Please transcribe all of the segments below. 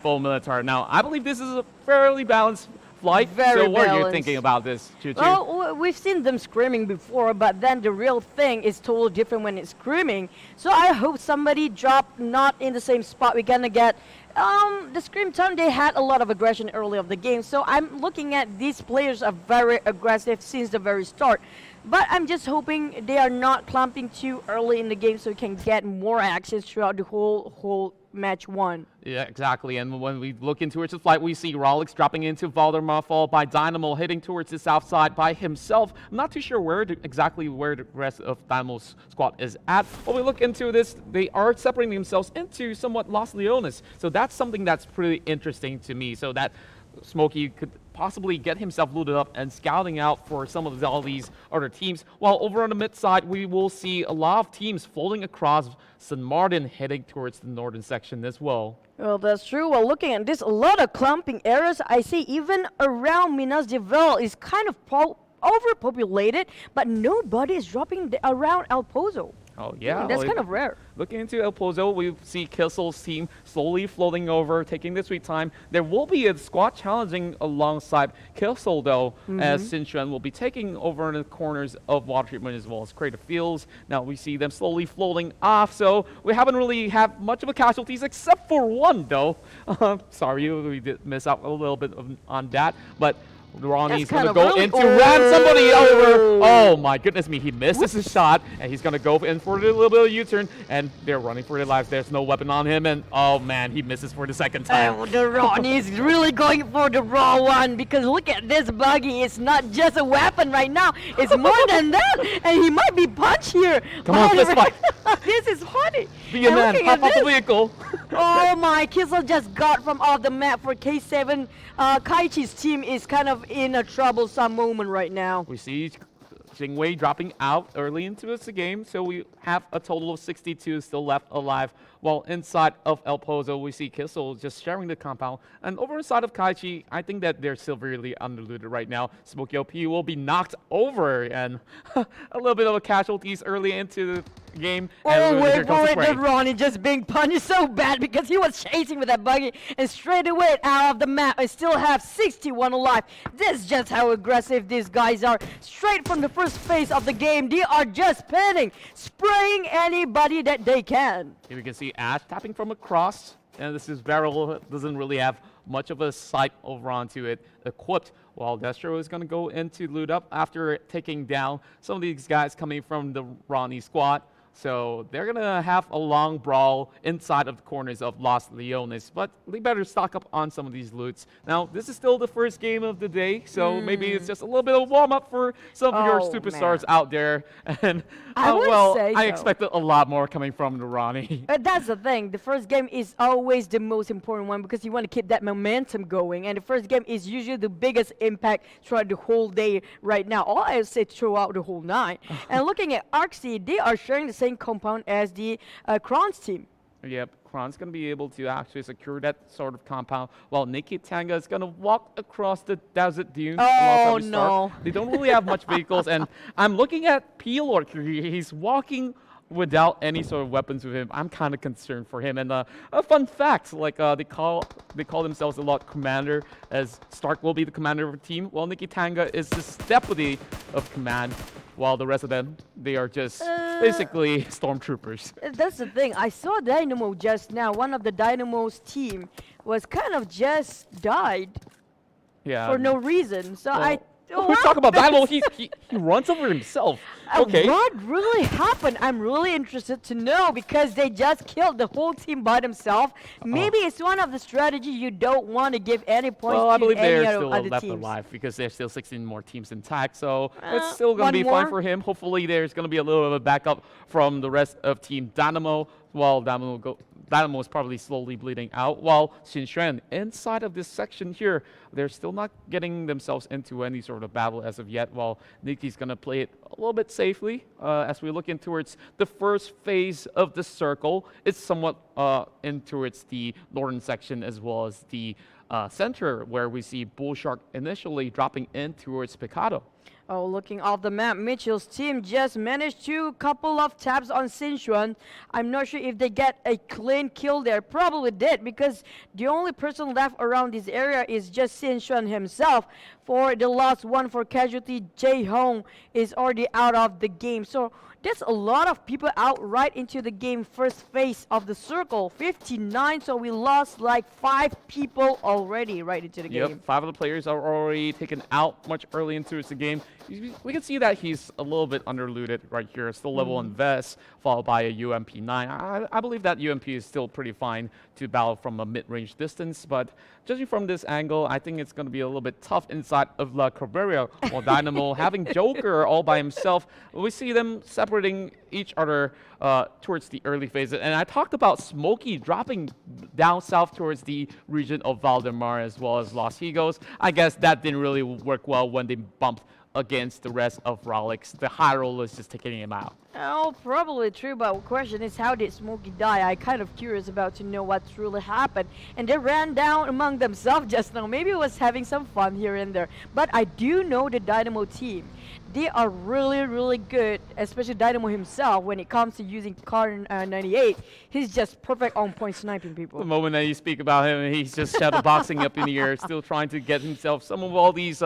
full military. Now, I believe this is a fairly balanced flight. Very so what balanced. are you thinking about this, Choo Choo? Well, we've seen them screaming before, but then the real thing is totally different when it's screaming. So I hope somebody drop not in the same spot. We're gonna get the scream time. They had a lot of aggression early of the game, so I'm looking at these players are very aggressive since the very start. But I'm just hoping they are not clumping too early in the game so we can get more actions throughout the whole match one. Yeah, exactly. And when we look into towards the flight, we see Rollexxx dropping into Valdemar, followed by Dynamo heading towards the south side by himself. I'm not too sure where exactly where the rest of Dynamo's squad is at. When we look into this, they are separating themselves into somewhat Los Leones. So that's something that's pretty interesting to me. So that Smokey could possibly get himself looted up and scouting out for some of all these other teams. While over on the mid side, we will see a lot of teams folding across St. Martin heading towards the northern section as well. Well, that's true. Well, looking at this, a lot of clumping areas. I see even around Minas de Vel is kind of overpopulated, but nobody is dropping around El Pozo. Oh, yeah. That's kind of rare. Looking into El Pozo, we see KisiL's team slowly floating over, taking the sweet time. There will be a squad challenging alongside KisiL, though, as Sinchuan will be taking over in the corners of water treatment as well as Creative Fields. Now we see them slowly floating off, so we haven't really had much of a casualties except for one, though. Sorry, we did miss out a little bit on that, but RawKnee's going to go in to ram somebody over. Oh my goodness me, he misses his shot, and he's going to go in for a little bit of U-turn, and they're running for their lives. There's no weapon on him, and oh man, he misses for the second time. The RawKnee is really going for the raw one, because look at this buggy. It's not just a weapon right now. It's more than that, and he might be punched here. Come on, let's fight. This is funny. Be a man, hop off the vehicle. Oh my, KisiL just got from off the map for K7. Kaichi's team is kind of in a troublesome moment right now. We see Jingwei dropping out early into this game, so we have a total of 62 still left alive. While inside of El Pozo, we see KisiL just sharing the compound. And over inside of Kaichi, I think that they're severely underlooted right now. Smokey LP will be knocked over, and a little bit of a casualties early into the game. Oh, wait for it, the RawKnee just being punished so bad because he was chasing with that buggy and straight away out of the map. I still have 61 alive. This is just how aggressive these guys are. Straight from the first phase of the game, they are just pinning, spraying anybody that they can. Here we can see Ash tapping from across, and this is Barrel doesn't really have much of a sight over onto it equipped, while Destro is going to go into loot up after taking down some of these guys coming from the RawKnee squad. So they're going to have a long brawl inside of the corners of Los Leones, but they better stock up on some of these loots. Now, this is still the first game of the day, so maybe it's just a little bit of warm-up for some of your superstars out there. And, I expected a lot more coming from the RawKnee. That's the thing. The first game is always the most important one because you want to keep that momentum going, and the first game is usually the biggest impact throughout the whole day right now. Or I would say throughout the whole night. And looking at ARXY, they are sharing the same compound as the Kronten team. Yep, Kronten's going to be able to actually secure that sort of compound, while NIKITANGA is going to walk across the desert dunes. Oh no. They don't really have much vehicles, and I'm looking at P-Lord. He's walking without any sort of weapons with him. I'm kind of concerned for him. And a fun fact, like they call themselves a lot commander, as Stark will be the commander of the team, while NIKITANGA is the deputy of command, while the rest of them, they are just basically stormtroopers. That's the thing. I saw Dynamo just now. One of the Dynamo's team was kind of just died for no reason. So we're talking about Dynamo. He runs over himself. Okay. What really happened? I'm really interested to know because they just killed the whole team by themselves. Maybe it's one of the strategies you don't want to give any points to any other teams. Well, I believe they're still left alive because there's still 16 more teams intact. So it's still going to be fine for him. Hopefully there's going to be a little bit of a backup from the rest of Team Dynamo, while Dynamo is probably slowly bleeding out, while Xinxuan inside of this section here, they're still not getting themselves into any sort of battle as of yet, while Niki's going to play it a little bit safely as we look in towards the first phase of the circle. It's somewhat in towards the northern section as well as the center, where we see BulShark initially dropping in towards Picado. Oh, looking off the map, Mitchel's team just managed to couple of taps on Sinchuan. I'm not sure if they get a clean kill there. Probably did, because the only person left around this area is just Sinchuan himself. For the last one for casualty, Jae Hong is already out of the game. So there's a lot of people out right into the game first phase of the circle. 59, so we lost like 5 people already right into the game. Yep, 5 of the players are already taken out much early into the game. We can see that he's a little bit underlooted right here. Still level in Vest, followed by a UMP-9. I believe that UMP is still pretty fine to battle from a mid-range distance, but judging from this angle, I think it's going to be a little bit tough inside of La Cabrera. While Dynamo having Joker all by himself, we see them separating each other towards the early phases. And I talked about Smokey dropping down south towards the region of Valdemar as well as Los Higos. I guess that didn't really work well when they bumped against the rest of Rollexxx. The high roll is just taking him out. Oh, probably true, but the question is, how did Smokey die? I kind of curious about to know what truly happened. And they ran down among themselves just now. Maybe it was having some fun here and there. But I do know the Dynamo team. They are really, really good, especially Dynamo himself, when it comes to using Kronten 98. He's just perfect on point sniping people. The moment that you speak about him, he's just shadow boxing up in the air, still trying to get himself some of all these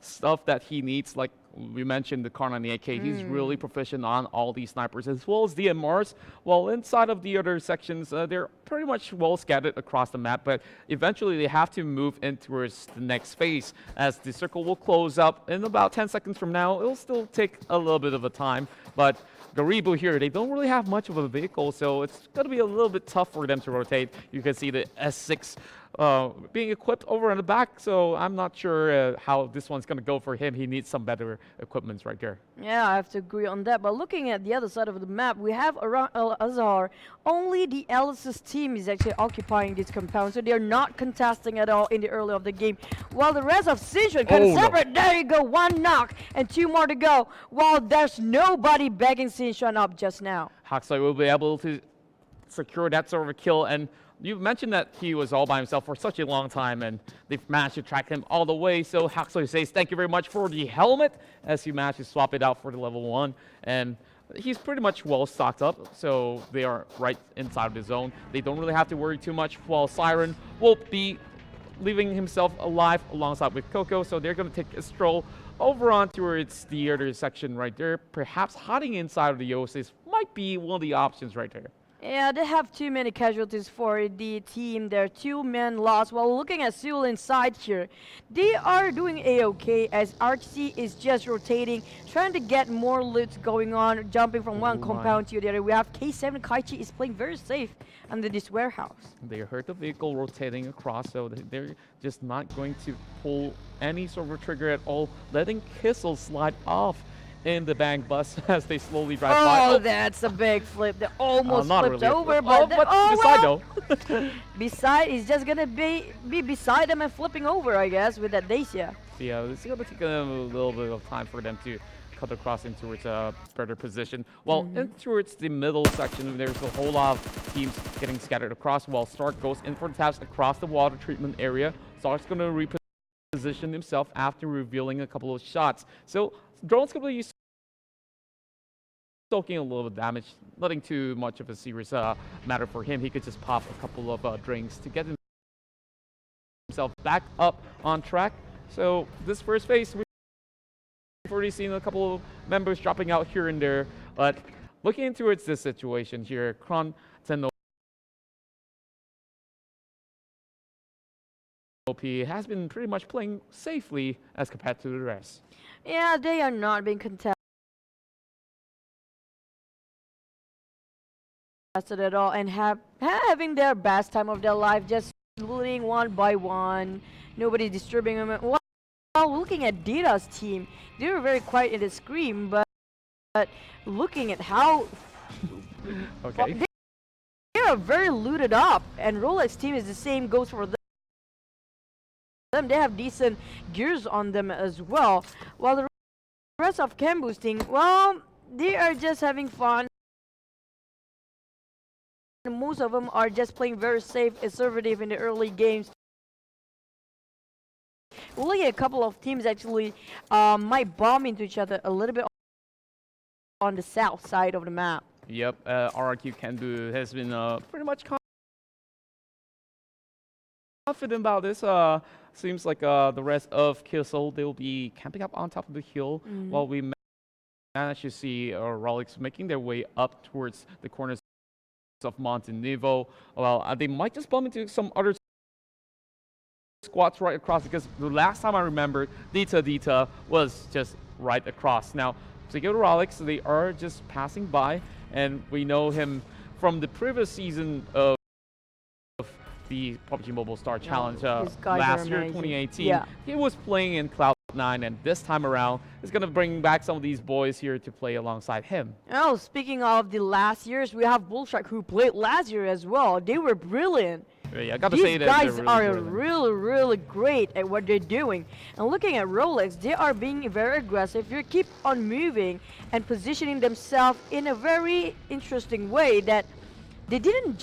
stuff that he needs, like we mentioned the Kronten 98K. He's really proficient on all these snipers as well as DMRs. While inside of the other sections, they're pretty much well scattered across the map, but eventually they have to move in towards the next phase as the circle will close up in about 10 seconds from now. It'll still take a little bit of a time, but Gareebooo here, they don't really have much of a vehicle, so it's going to be a little bit tough for them to rotate. You can see the S6 being equipped over on the back, so I'm not sure how this one's going to go for him. He needs some better equipment right there. Yeah, I have to agree on that. But looking at the other side of the map, we have around Al Azhar. Only the Alice's team is actually occupying this compound, so they're not contesting at all in the early of the game. While the rest of Sinchuan can separate. No. There you go, 1 knock and 2 more to go. While there's nobody backing Sinchuan up just now. RAHMAD will be able to secure that sort of a kill, and you mentioned that he was all by himself for such a long time, and they've managed to track him all the way. So RAHMAD says thank you very much for the helmet as he managed to swap it out for the level 1. And he's pretty much well stocked up, so they are right inside of the zone. They don't really have to worry too much, while Siren will be leaving himself alive alongside with Coco. So they're going to take a stroll over on towards the other section right there. Perhaps hiding inside of the Oasis might be one of the options right there. Yeah, they have too many casualties for the team. There are 2 men lost. While looking at KisiL inside here, they are doing A-okay as RAHMAD is just rotating, trying to get more loot going on, jumping from one compound to the other. We have K7 Kaichi is playing very safe under this warehouse. They heard the vehicle rotating across, so they're just not going to pull any sort of trigger at all, letting KisiL slide off in the bank bus as they slowly drive by. Oh, that's a big flip. They almost flipped really over, but beside though. Beside is just gonna be beside them and flipping over, I guess, with that Dacia. Yeah, it's gonna take them a little bit of time for them to cut across into towards a better position. Well, in towards the middle section, there's a whole lot of teams getting scattered across, while Stark goes in for the taps across the water treatment area. Stark's gonna reposition himself after revealing a couple of shots. So drone's gonna be soaking a little bit of damage, nothing too much of a serious matter for him. He could just pop a couple of drinks to get himself back up on track. So this first phase, we've already seen a couple of members dropping out here and there, but looking towards this situation here, Kronten has been pretty much playing safely as compared to the rest. Yeah, they are not being contested at all and having their best time of their life, just looting one by one, nobody disturbing them. While looking at Dita's team, they were very quiet in the screen, but looking at how they are very looted up, and Rollexxx team is the same, goes for them. They have decent gears on them as well, while the rest of Gareebooo's team, well, they are just having fun. Most of them are just playing very safe, conservative in the early games. Only a couple of teams actually might bomb into each other a little bit on the south side of the map. Yep, RRQ KisiL has been pretty much confident about this. Seems like the rest of KisiL, they'll be camping up on top of the hill while we manage to see Rollexxx making their way up towards the corners of Montenegro. Well, they might just bump into some other squats right across, because the last time I remember, Dita was just right across. Now, to go to Rollexxx, they are just passing by, and we know him from the previous season of the PUBG Mobile Star Challenge last year, 2018. Yeah. He was playing in Cloud9, and this time around, is going to bring back some of these boys here to play alongside him. Oh, speaking of the last years, we have BulShark who played last year as well. They were brilliant. Yeah, I got to These say that guys really are brilliant. really great at what they're doing. And looking at Rollexxx, they are being very aggressive. You keep on moving and positioning themselves in a very interesting way that they didn't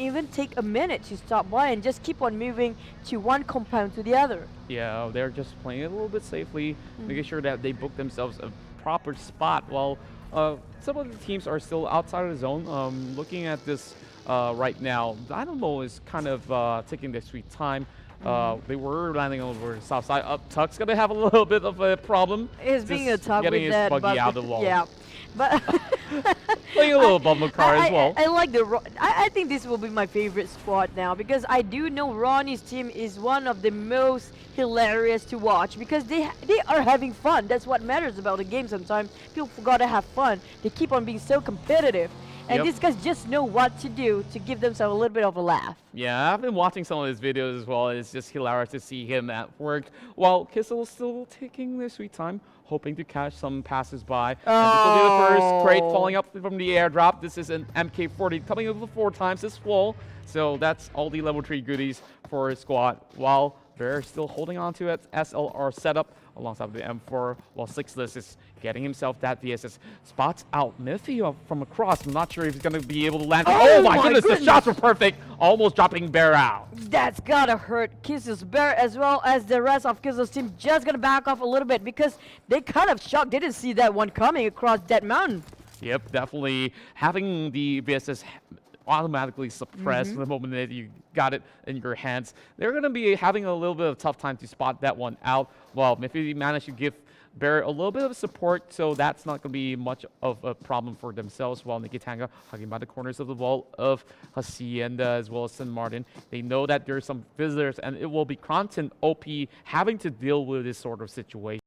even take a minute to stop by and just keep on moving to one compound to the other. Yeah, they're just playing it a little bit safely, making sure that they book themselves a proper spot, while some of the teams are still outside of the zone. Looking at this right now, Dynamo is kind of taking their sweet time. They were landing over the south side. Tuck's going to have a little bit of a problem. It's being a Tuck getting with his that, buggy out of the wall. Yeah, but playing a little bumble car as well. I like I think this will be my favorite squad now, because I do know RawKnee's team is one of the most hilarious to watch, because they are having fun. That's what matters about the game sometimes. People forgot to have fun. They keep on being so competitive. And these guys just know what to do to give themselves a little bit of a laugh. Yeah, I've been watching some of his videos as well. It's just hilarious to see him at work, while KisiL is still taking their sweet time, hoping to catch some passes by. And this will be the first crate falling up from the airdrop. This is an MK40 coming over 4 times this wall. So that's all the level 3 goodies for his squad, while they're still holding on to it. SLR setup alongside the M4, while Sixless is getting himself that VSS. Spots out Miffy from across. I'm not sure if he's going to be able to land. Oh my goodness, the shots were perfect. Almost dropping Bear out. That's gotta hurt KisiL's Bear, as well as the rest of KisiL's team. Just gonna back off a little bit, because they kind of shocked. They didn't see that one coming across that mountain. Yep, definitely having the VSS automatically suppressed the moment that you got it in your hands. They're going to be having a little bit of a tough time to spot that one out. Well, if you manage to give Bear a little bit of support, so that's not going to be much of a problem for themselves, while NIKITANGA hugging by the corners of the wall of Hacienda as well as St. Martin. They know that there's some visitors, and it will be Kronten OP having to deal with this sort of situation.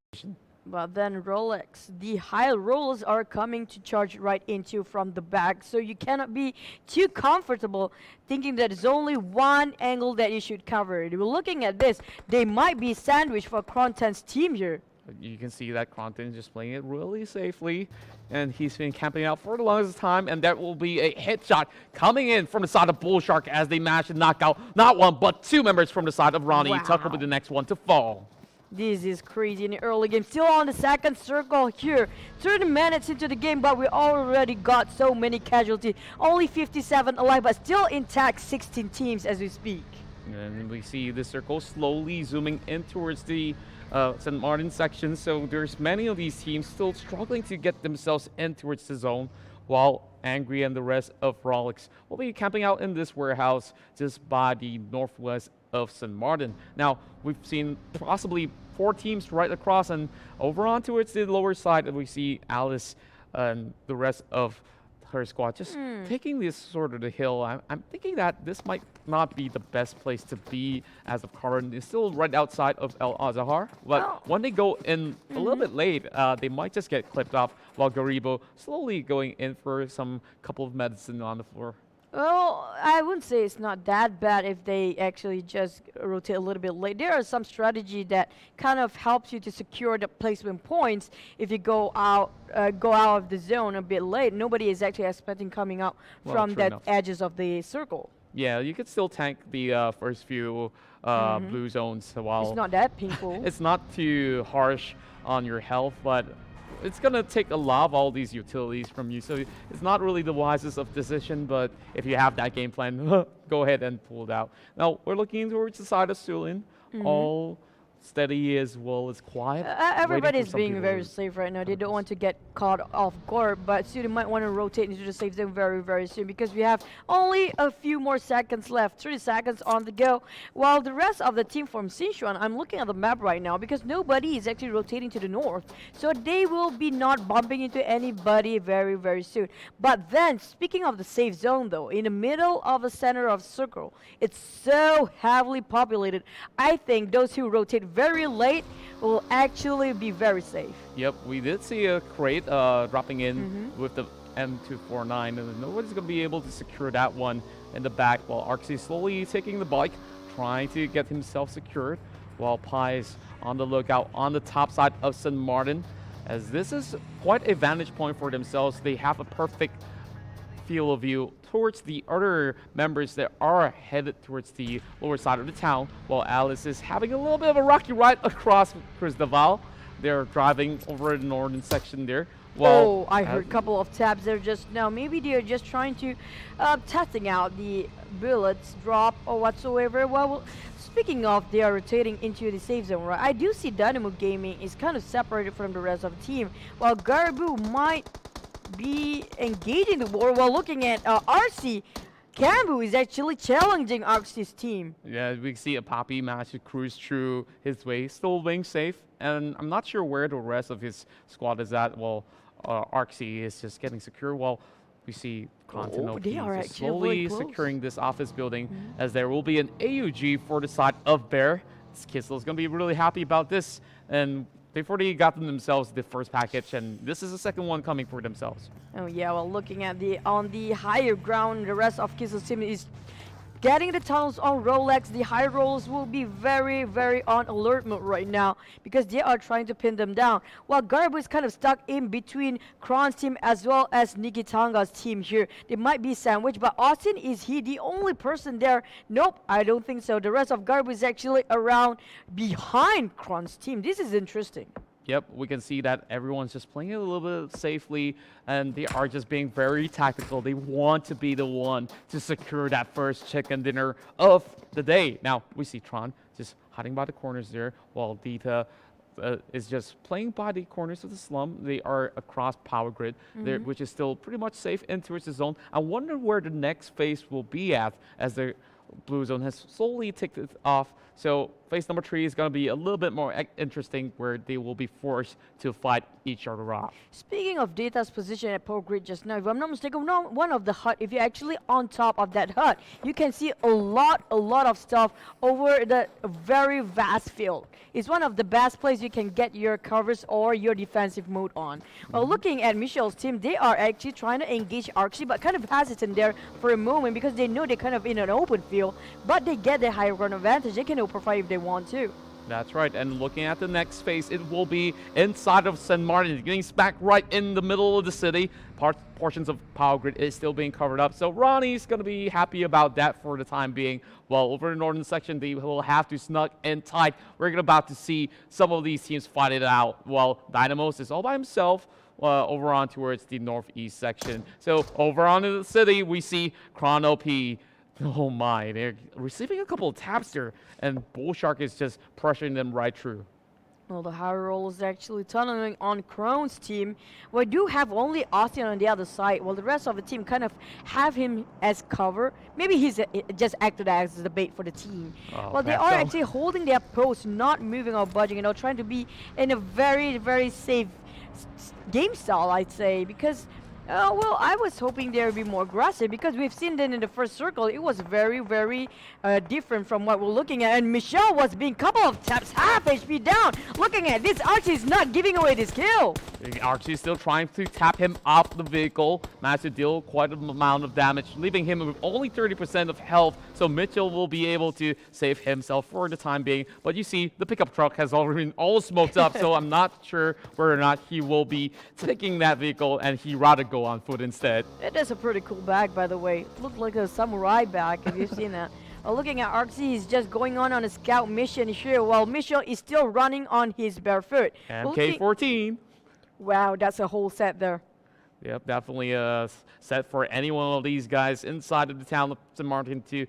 But then Rollexxx, the high rolls are coming to charge right into from the back, so you cannot be too comfortable thinking that there's only one angle that you should cover. We're looking at this, they might be sandwiched for Kronten's team here. You can see that Kronten is just playing it really safely, and he's been camping out for the longest time, and that will be a hit shot coming in from the side of BulShark as they manage to knock out not one, but 2 members from the side of RawKnee. Wow. Tuck will be the next one to fall. This is crazy in the early game. Still on the second circle here. 30 minutes into the game, but we already got so many casualties. Only 57 alive, but still intact 16 teams as we speak. And we see the circle slowly zooming in towards the St. Martin section. So there's many of these teams still struggling to get themselves in towards the zone, while Angry and the rest of Rollexxx will be camping out in this warehouse just by the northwest of St. Martin. Now, we've seen possibly 4 teams right across, and over on towards the lower side, we see Alice and the rest of her squad just taking this sort of the hill. I'm thinking that this might not be the best place to be as of current. It's still right outside of El Azahar, but when they go in a little bit late, they might just get clipped off, while Gareebooo slowly going in for some couple of medicine on the floor. Well, I wouldn't say it's not that bad if they actually just rotate a little bit late. There are some strategy that kind of helps you to secure the placement points if you go out of the zone a bit late. Nobody is actually expecting coming out from that edges of the circle. Yeah, you could still tank the first few blue zones while It's not that painful. it's not too harsh on your health, but it's gonna take a lot of all these utilities from you. So it's not really the wisest of decision, but if you have that game plan, go ahead and pull it out. Now we're looking towards the side of Sulin. All steady as well as quiet. Everybody's being very safe right now. They don't want to get caught off guard, but Sulin might want to rotate into the safe zone very, very soon because we have only a few more seconds left, 30 seconds on the go. While the rest of the team from Sichuan, I'm looking at the map right now because nobody is actually rotating to the north, so they will be not bumping into anybody very, very soon. But then, speaking of the safe zone though, in the middle of the center of circle, it's so heavily populated. I think those who rotate very late will actually be very safe. Yep, we did see a crate dropping in with the M249, and nobody's going to be able to secure that one in the back, while ARXY slowly taking the bike, trying to get himself secured, while Pi is on the lookout on the top side of St. Martin, as this is quite a vantage point for themselves. They have a perfect field of view towards the other members that are headed towards the lower side of the town, while Alice is having a little bit of a rocky ride across Christaval. They're driving over the northern section there. Well, I heard a couple of taps there just now. Maybe they're just trying to testing out the bullets drop or whatsoever. Well, speaking of, they are rotating into the safe zone, right? I do see Dynamo Gaming is kind of separated from the rest of the team, while Gareebooo might be engaging the war. While looking at RC, Gareebooo is actually challenging ARXY's team. Yeah, we see a Poppy manage to cruise through his way, still being safe, and I'm not sure where the rest of his squad is at. Well, ARXY is just getting secure, while we see Kronten they are actually slowly securing this office building, as there will be an AUG for the side of Bear. KisiL is going to be really happy about this, and they've already gotten themselves the first package, and this is the second one coming for themselves. Oh yeah, well, looking at on the higher ground, the rest of KisiL's team is getting the tunnels on Rollexxx. The high rolls will be very, very on alert mode right now because they are trying to pin them down. While Gareebooo is kind of stuck in between Kron's team as well as NIKITANGA's team here. They might be sandwiched, but Austin, is he the only person there? Nope, I don't think so. The rest of Gareebooo is actually around behind Kron's team. This is interesting. Yep, we can see that everyone's just playing it a little bit safely, and they are just being very tactical. They want to be the one to secure that first chicken dinner of the day. Now, we see Tron just hiding by the corners there, while Dita is just playing by the corners of the slum. They are across power grid, which is still pretty much safe in towards the zone. I wonder where the next phase will be at, as the blue zone has slowly ticked it off. So phase number 3 is going to be a little bit more interesting, where they will be forced to fight each other off. Speaking of Dita's position at power grid just now, if I'm not mistaken, one of the hut, if you're actually on top of that hut, you can see a lot of stuff over the very vast field. It's one of the best places you can get your covers or your defensive mode on. Well, looking at Mitchel's team, they are actually trying to engage ARXY, but kind of hesitant there for a moment because they know they're kind of in an open field, but they get the higher ground advantage. They can open fire if they want to. That's right, and looking at the next phase, it will be inside of St. Martin, getting smack right in the middle of the city. Portions of power grid is still being covered up, so Ronnie's going to be happy about that for the time being. Well, over the northern section, they will have to snug in tight. We're about to see some of these teams fight it out, while Dynamos is all by himself over on towards the northeast section. So over on the city, we see Chrono P. Oh my, they're receiving a couple of taps there, and BulShark is just pressuring them right through. Well, the high roll is actually tunneling on Kron's team. We do have only Austin on the other side, while the rest of the team kind of have him as cover. Maybe he's just acted as the bait for the team. Well, they are actually holding their post, not moving or budging, trying to be in a very, very safe game style, I'd say, because well, I was hoping they would be more aggressive because we've seen that in the first circle. It was very, very different from what we're looking at. And Mitchel was being couple of taps, half HP down. Looking at this, ARXY is not giving away this kill. ARXY is still trying to tap him off the vehicle. Managed to deal quite an amount of damage, leaving him with only 30% of health. So Mitchel will be able to save himself for the time being. But you see, the pickup truck has already been all smoked up. So I'm not sure whether or not he will be taking that vehicle, and he rather go on foot instead. It is a pretty cool bag, by the way. It looked like a samurai bag, if you've seen that. Looking at ARXY, he's just going on a scout mission here, while Mitchel is still running on his bare foot. MK14. Wow, that's a whole set there. Yep, definitely a set for any one of these guys inside of the town of St. Martin to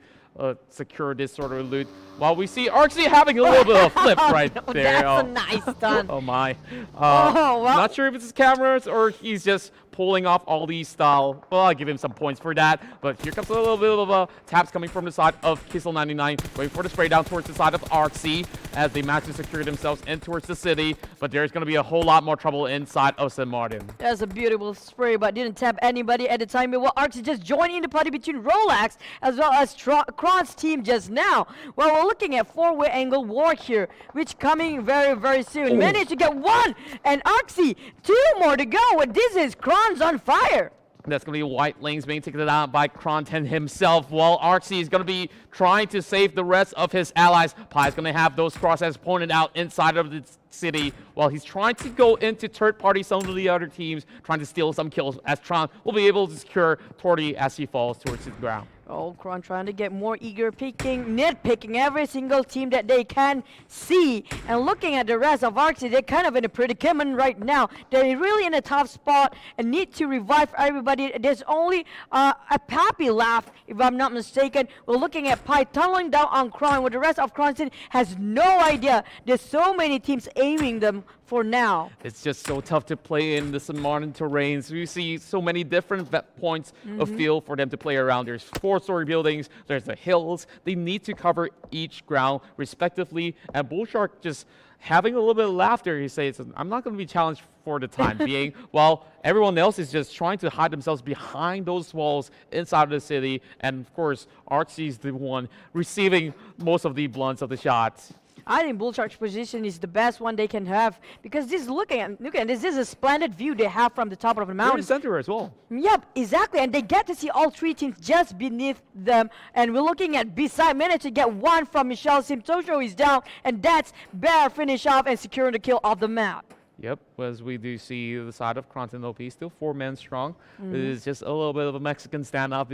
secure this sort of loot. While we see ARXY having a little bit of flip right there. That's a nice stun. Oh my. Well. Not sure if it's his cameras or he's just pulling off all these style. Well, I'll give him some points for that. But here comes a little bit of taps coming from the side of KisiL99, going for the spray down towards the side of ARXY as they manage to secure themselves in towards the city. But there's going to be a whole lot more trouble inside of St. Martin. That's a beautiful spray, but didn't tap anybody at the time. But ARXY just joined in the party between Rollexxx as well as Kronten's team just now. Well, we're looking at four-way angle war here, which coming very, very soon. Managed to get one, and ARXY, two more to go. What this is, Kronten's on fire. That's going to be white lanes being taken out by Kronten himself, while ARXY is going to be trying to save the rest of his allies. Pi is going to have those crosshairs pointed out inside of the city while he's trying to go into third party some of the other teams, trying to steal some kills, as Tron will be able to secure Torty as he falls towards the ground. Oh, Kron trying to get more eager picking, nitpicking every single team that they can see. And looking at the rest of ARXY, they're kind of in a predicament right now. They're really in a tough spot and need to revive everybody. There's only a Pappy left, if I'm not mistaken. We're looking at Pi tunneling down on Kron, where the rest of Kronten has no idea. There's so many teams aiming them for now. It's just so tough to play in the St. Martin terrains. We see so many different points of field for them to play around. There's four-story buildings, there's the hills. They need to cover each ground respectively. And BulShark just having a little bit of laughter. He says, I'm not going to be challenged for the time being, while everyone else is just trying to hide themselves behind those walls inside of the city. And of course, ARXY is the one receiving most of the blunts of the shots. I think BulShark's position is the best one they can have, because this look at this is a splendid view they have from the top of the mountain. They're in center as well. Yep, exactly, and they get to see all three teams just beneath them. And we're looking at beside, managed to get one from Mitchel. Simtojo is down, and that's Bear finish off and securing the kill off the map. Yep, as we do see the side of Kronten OP, still 4 men strong. It is just a little bit of a Mexican standoff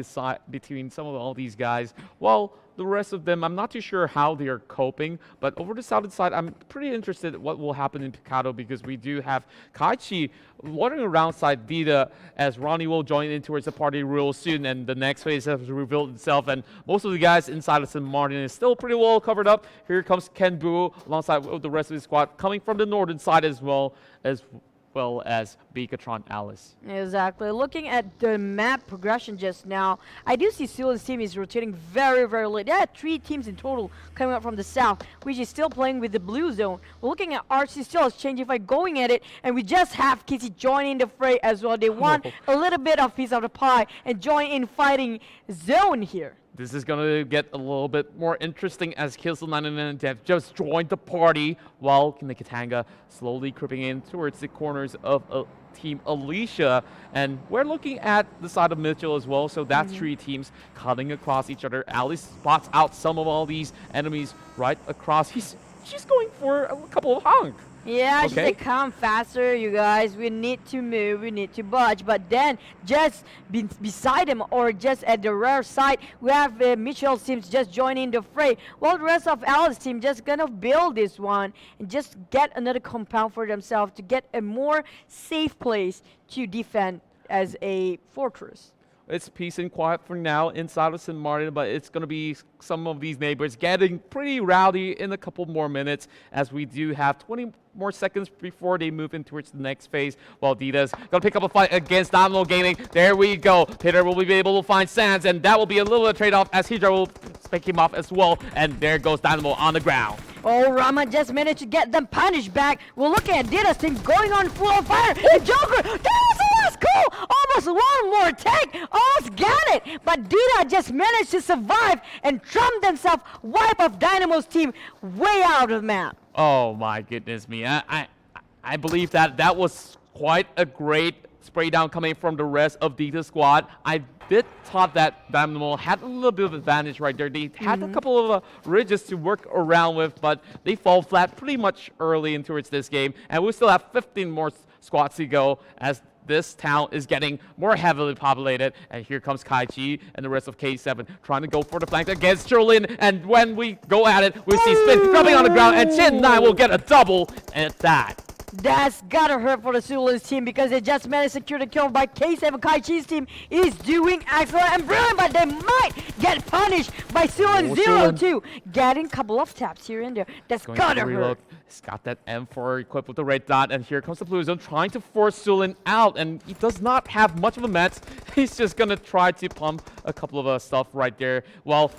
between some of all these guys. Well, the rest of them, I'm not too sure how they are coping, but over the southern side, I'm pretty interested in what will happen in Picado, because we do have Kaichi wandering around side Dita, as RawKnee will join in towards the party real soon, and the next phase has revealed itself, and most of the guys inside of St. Martin is still pretty well covered up. Here comes Gareebooo alongside with the rest of the squad, coming from the northern side as well as Beacatron Alice. Exactly. Looking at the map progression just now, I do see Seul's team is rotating very, very late. There are 3 teams in total coming up from the south, which is still playing with the blue zone. We're looking at ARXY still has changed by going at it, and we just have KisiL joining the fray as well. They want a little bit of piece of the pie and join in fighting zone here. This is going to get a little bit more interesting as KisiL99 have just joined the party, while NIKITANGA slowly creeping in towards the corners of Team Alicia. And we're looking at the side of Mitchel as well, so that's 3 teams cutting across each other. Alice spots out some of all these enemies right across. She's going for a couple of honks. Yeah, she said, come faster, you guys. We need to move, we need to budge. But then, just beside him, or just at the rear side, we have Mitchel's team just joining the fray. While the rest of Alice's team just gonna build this one and just get another compound for themselves to get a more safe place to defend as a fortress. It's peace and quiet for now inside of St. Martin, but it's going to be some of these neighbors getting pretty rowdy in a couple more minutes, as we do have 20 more seconds before they move in towards the next phase, while Dita's going to pick up a fight against Dynamo Gaming. There we go. Peter will be able to find Sands, and that will be a little bit of trade-off as Hydra will pick him off as well, and there goes Dynamo on the ground. Oh, RAHMAD just managed to get them punished back. We're looking at Dita's team going on full of fire. And Joker, that was the last goal. Almost one more take. Almost got it. But Dita just managed to survive and trump themselves, wipe off Dynamo's team way out of the map. Oh my goodness me. I believe that was quite a great spray down coming from the rest of Dita's squad. I did thought that Dynamo had a little bit of advantage right there. They had a couple of ridges to work around with, but they fall flat pretty much early in towards this game. And we still have 15 more squads to go, as this town is getting more heavily populated. And here comes KaiChi and the rest of K7 trying to go for the flank against Cherlin. And when we go at it, we see Spin dropping on the ground, and Chin9 will get a double at that. That's gotta hurt for the Sulin's team because they just managed to secure the kill by K7. KaiChi's team is doing excellent and brilliant, but they might get punished by Sulin 0-2. Getting a couple of taps here and there. That's gotta hurt. He's got that M4 equipped with the red dot, and here comes the Blue Zone trying to force Sulin out, and he does not have much of a mets. He's just gonna try to pump a couple of stuff right there. Well,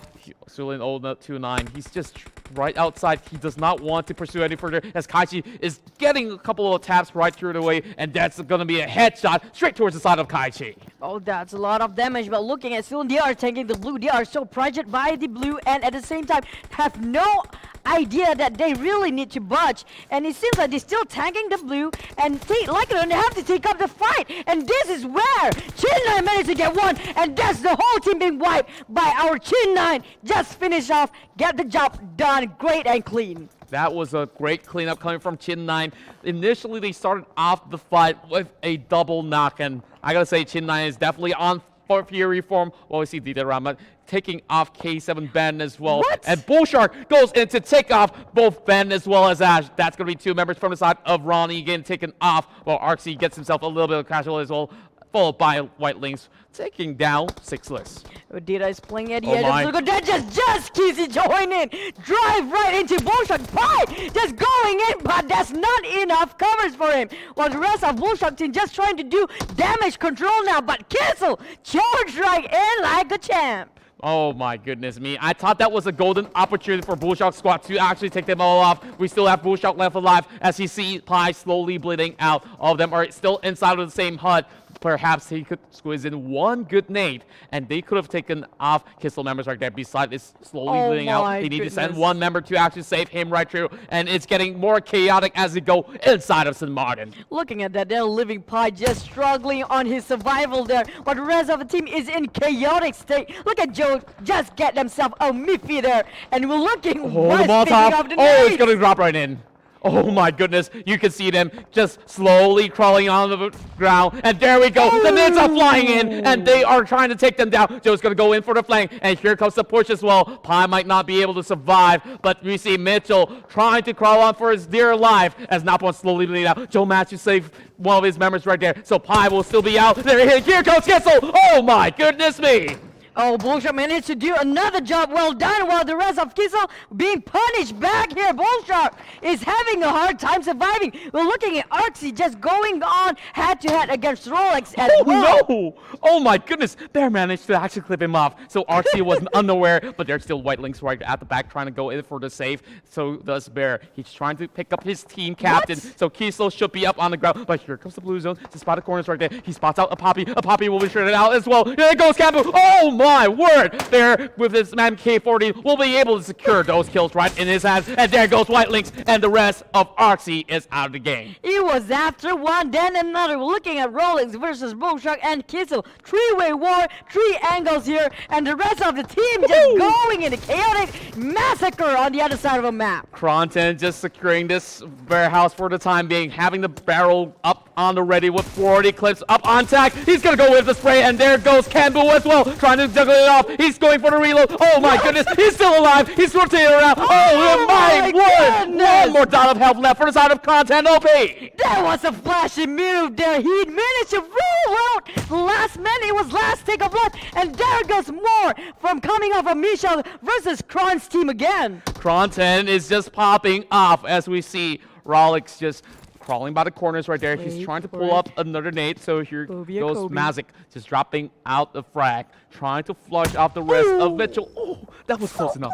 Sulin 0-2-9, he's just right outside. He does not want to pursue any further as KaiChi is getting a couple of taps right through the way, and that's gonna be a headshot straight towards the side of KaiChi. Oh, that's a lot of damage, but looking at Sulin, they are taking the blue. They are so pressured by the blue, and at the same time have no idea that they really need to budge, and it seems like they're still tanking the blue, and they have to take up the fight, and this is where Chin9 managed to get one, and that's the whole team being wiped by our Chin9. Just finish off, get the job done, great and clean. That was a great cleanup coming from Chin9. Initially, they started off the fight with a double knock, and I gotta say, Chin9 is definitely on Fury form. Well, we see Dita RAHMAD taking off K7 Ben as well. What? And BulShark goes in to take off both Ben as well as Ash. That's going to be two members from the side of RawKnee getting taken off, while ARXY gets himself a little bit of casual as well, followed by WildLynx taking down 6less. Dita is playing at the edge of the circle. That just KisiL join in. Drive right into BulShark. Pie just going in, but that's not enough covers for him. While the rest of BulShark team just trying to do damage control now, but KisiL charged right in like a champ. Oh my goodness me. I thought that was a golden opportunity for BulShark squad to actually take them all off. We still have BulShark left alive as you see Pi slowly bleeding out. All of them are still inside of the same hut. Perhaps he could squeeze in one good nade, and they could have taken off KisiL members right there. Besides, it's slowly bleeding out. They need to send one member to actually save him right through, and it's getting more chaotic as they go inside of St. Martin. Looking at that, they're living Pi just struggling on his survival there, but the rest of the team is in chaotic state. Look at Joe just get themselves a Miffy there, and we're looking the ball top. It's gonna drop right in. Oh my goodness, you can see them just slowly crawling on the ground, and there we go. The nades are flying in, and they are trying to take them down. Joe's gonna go in for the flank, and here comes the push as well. Pi might not be able to survive, but we see Mitchel trying to crawl on for his dear life as Napon slowly bleeding out. Joe managed to save one of his members right there, so Pi will still be out. Here comes KisiL. Oh my goodness me. Oh, BulShark managed to do another job well done, while the rest of KisiL being punished back here. BulShark is having a hard time surviving. We're looking at ARXY just going on head-to-head against Rollexxx as well. No! Oh my goodness, they managed to actually clip him off. So ARXY wasn't unaware, but there's still WildLynx right at the back trying to go in for the save. So does Bear. He's trying to pick up his team captain. So KisiL should be up on the ground, but here comes the blue zone to spot the corners right there. He spots out a Poppy. A Poppy will be shredded out as well. There goes Gareebooo. Oh my word! There with his man K40 will be able to secure those kills right in his hands. And there goes WildLynx, and the rest of ARXY is out of the game. It was after one, then another. We're looking at Rollexxx versus BulShark and KisiL. Three-way war, three angles here, and the rest of the team just going in a chaotic massacre on the other side of the map. Kronten just securing this warehouse for the time being, having the barrel up on the ready with 40 clips up on tack. He's gonna go with the spray, and there goes Gareebooo as well, trying to juggle it off. He's going for the reload. Oh my goodness, he's still alive. He's rotating around. Oh my word! One more dot of health left for the side of Kronten OP. That was a flashy move there. He managed to roll out the last man. It was last take of life, and there goes more from coming off of Mitchel versus Kronten's team again. Kronten is just popping off as we see Rollexxx just crawling by the corners right there. He's trying to pull up another nade, so here goes Mazik just dropping out the frag, trying to flush out the rest of Mitchel. Oh, that was close enough.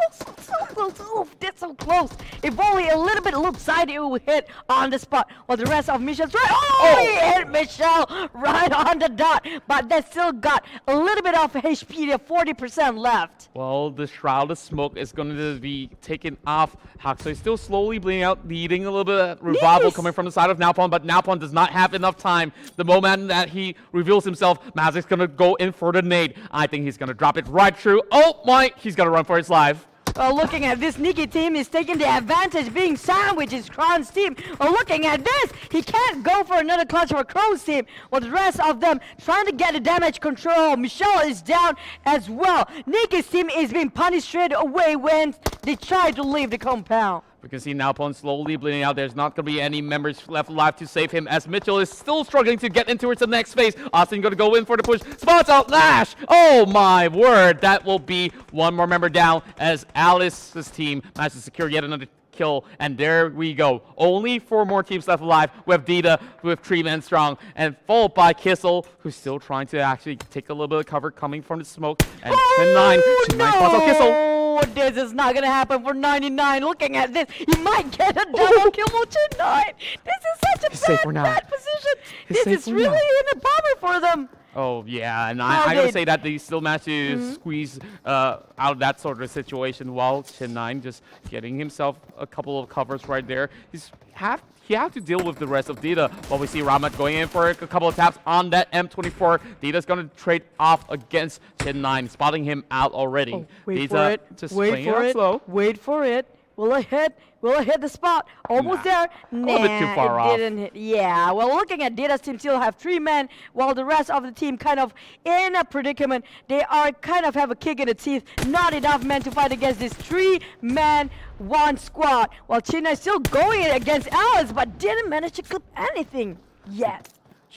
Oh, that's so close. If only a little bit loop side, it would hit on the spot. While the rest of Mitchel's right. Oh, he hit Mitchel right on the dot. But they still got a little bit of HP there, 40% left. Well, the Shroud of Smoke is going to be taken off. Haksoi still slowly bleeding out, needing a little bit of revival coming from the side of Napon, but Napon does not have enough time. The moment that he reveals himself, Mazik's going to go in for the nade. I think he's going to drop it right through. Oh my, he's going to run for his life. Well, looking at this, Nikki team is taking the advantage, being sandwiched is Kron's team. Well, looking at this, he can't go for another clutch for Kron's team. Well, the rest of them trying to get the damage control. Mitchel is down as well. Nikki's team is being punished straight away when they try to leave the compound. We can see now opponent slowly bleeding out. There's not going to be any members left alive to save him as Mitchell is still struggling to get into the next phase. Austin going to go in for the push. Spots out Lash. Oh my word. That will be one more member down as Alice's team managed to secure yet another kill. And there we go. Only 4 more teams left alive. We have Dita with 3 men strong. And followed by KisiL, who's still trying to actually take a little bit of cover coming from the smoke. And 10-9. 10-9 spots out KisiL. This is not gonna happen for 99. Looking at this, he might get a double kill for 9. This is such a bad position. This is really in a bummer for them. Oh, yeah, and I gotta say that they still managed to squeeze out of that sort of situation while 10-9 just getting himself a couple of covers right there. He have to deal with the rest of Dita. While we see RAHMAD going in for a couple of taps on that M24. Dita's going to trade off against 10-9, spotting him out already. Oh, wait Dita for it. just Wait for it. slow. Wait for it. Will it hit? Will it hit the spot? Almost there. A little bit too far off. It didn't hit. Yeah, well, looking at Dita's team still have 3 men, while the rest of the team kind of in a predicament. They are kind of have a kick in the teeth. Not enough men to fight against this 3-man, 1 squad. While China is still going against Alice, but didn't manage to clip anything yet.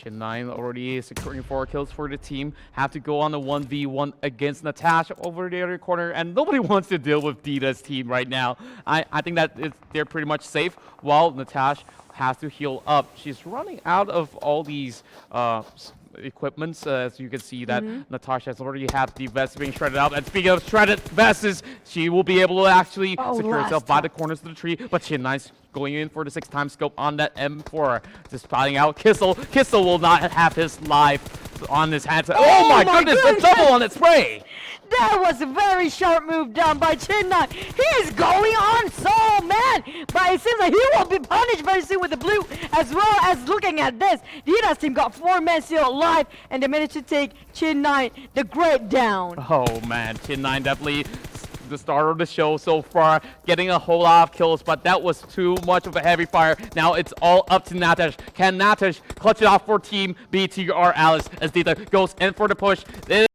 10-9 already securing 4 kills for the team. Have to go on the 1v1 against Natasha over the other corner, and nobody wants to deal with Dita's team right now. I think that they're pretty much safe, while Natasha has to heal up. She's running out of all these equipments, as you can see that Natasha has already had the vest being shredded out. And speaking of shredded vests, she will be able to actually secure herself by the corners of the tree. But 10-9's going in for the 6-time scope on that M4. Just spotting out KisiL. KisiL will not have his life on his hands. Oh my goodness, the double on that spray! That was a very sharp move done by 10-9. He is going on so mad, but it seems like he will be punished very soon with the blue, as well as looking at this. Dita's team got 4 men still alive, and they managed to take 10-9, the great down. Oh man, 10-9 definitely the star of the show so far, getting a whole lot of kills, but that was too much of a heavy fire. Now it's all up to Natash. Can Natash clutch it off for Team BTR Alice as Dita goes in for the push?